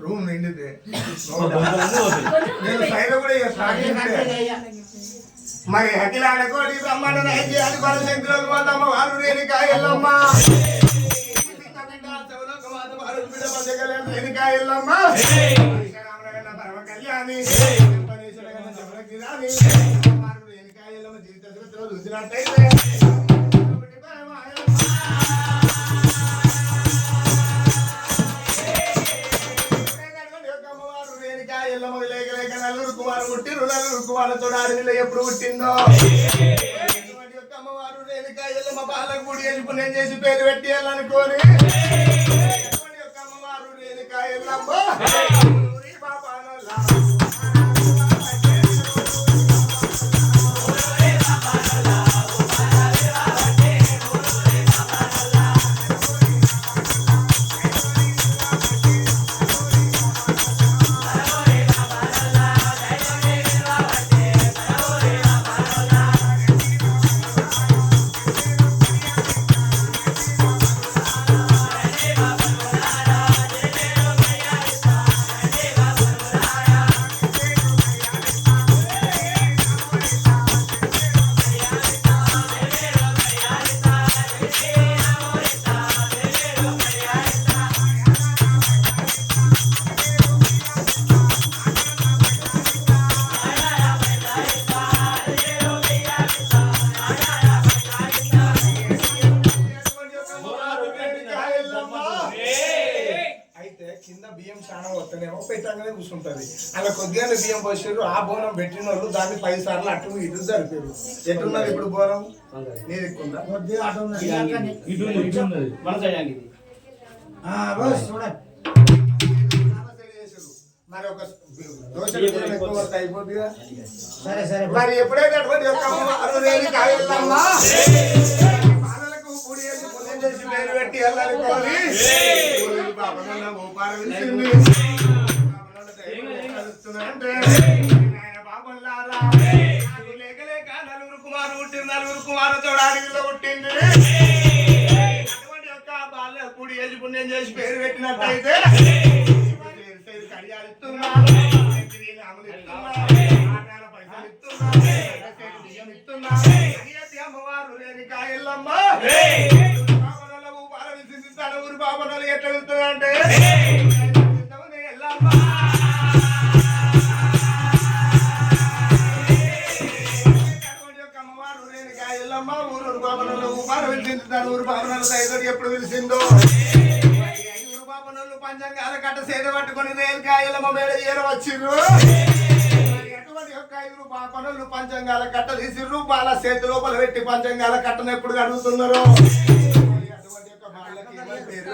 Room నిండితే నేను side కూడా మరి అఖిలాండ కోటి బ్రహ్మాండ నాయకి అది బలశక్తిలోకి పోతాము వారు రేణికాయల్లమ్మ రేణికాయల్లమ్మ పరమ కళ్యాణి రేణికాయల్లమ్మ జీవిత చరిత్రలో చూసినట్టయితే కుమారుతో అడవిలో ఎప్పుడు పుట్టిందో అమ్మవారు రేణికాయల్లమ్మ బాలకు గుడి వెళ్ళి పుణ్యం చేసి పేరు పెట్టేయాలనుకోని అమ్మవారు రేణికాయల్లమ్మ కూర్చుంటది అలా కొద్దిగా బియ్యం పోసారు ఆ బోనం పెట్టిన వాళ్ళు దాన్ని 10 సార్లు అటు ఇటు జరిపారు. ఎట్టున్నది ఇప్పుడు బోనం నీది ఎక్కుందా మరి ఒక దోశ అయిపోతుంది కదా. మరి ఎప్పుడైతే అటువంటి పూడి వేసి పుణ్యం చేసి పేరు పెట్టి వెళ్ళాలి నలుగురు కుమారు పుట్టింది. నలుగురు కుమారుతో అడవిలో పుట్టింది. అటువంటి యొక్క బాల కూడి వేసి పుణ్యం చేసి పేరు పెట్టినట్టయితే కడియాలు ఇస్తున్నారు, పైసలు ఇస్తున్నారు. అమ్మవారు రేణికాయల్లమ్మ ఊరు బాబనలు ఎట్లా వెళ్తుందంటే ఊరు బాబనలు ఐదు ఎప్పుడు పిలిచిందో ఊరు బాబనలు పంచంగాల కట్ట సేద పట్టుకొని రేణికాయల్లమ్మ మేడ ఏరవచ్చిర్రు. ఎటువంటి యొక్క 5 బాపనలు పంచంగాల కట్ట తీసిర్రు. బాల చేతి లోపల పెట్టి పంచంగాల కట్టను ఎప్పుడు అడుగుతున్నారు. అటువంటి యొక్క బాలకి పేరు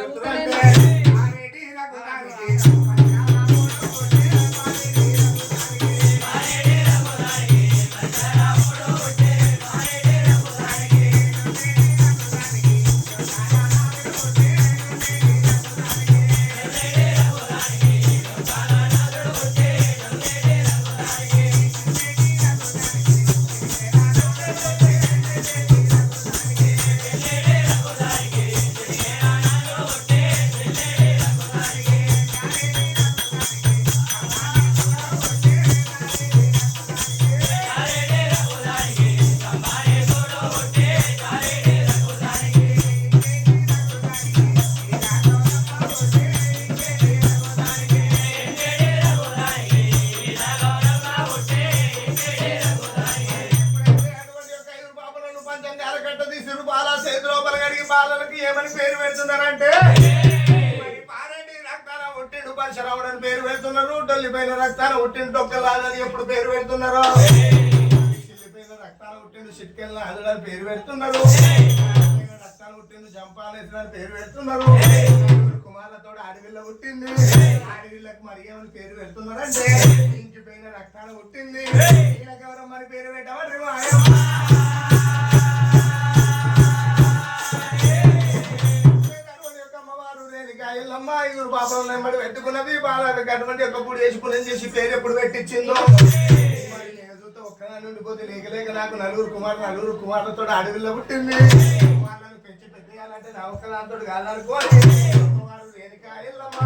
పేరు పెడుతున్నారంటే మరి పారెడ్డి రక్తాన ఉట్టిండు పరశురాముడు అని పేరు పెడుతున్నారు. డొల్లిపోయిన రక్తాన ఉట్టిండు డొక్కలాదని ఎప్పుడు పేరు పెడుతున్నారు. చిల్లిపోయిన రక్తాన ఉట్టిండు చిట్కెళ్ళ అల్లుడని పేరు పెడుతున్నారు. రక్తాన ఉట్టిండు జంపాలేసిన పేరు పెడుతున్నారు. కుమార్లతో అడవిలో పుట్టింది. అడవిళ్ళకి మరి ఏమని పేరు పెడుతున్నారంటే ఇంకిపోయిన రక్తాన పుట్టింది. ఎవరో మరి పేరు పెట్టామని అమ్మవారు ఐదుగురు పాపం నెమ్మడి పెట్టుకున్నది. బాలకు అటువంటి ఒక గుడి వేసి పుణ్యం చేసి పేరు ఎప్పుడు పెట్టించిందో మరి నేనుతో ఒక్కదాన్ని ఉండిపోతే లేకలేక నాకు నలుగురు కుమార్లతో అడవిలో పుట్టింది. వాళ్ళని పెంచి పెట్టేయాలంటే నా ఒక్కదాంతో కాదనుకోని అమ్మవారు రేణుకా ఎల్లమ్మ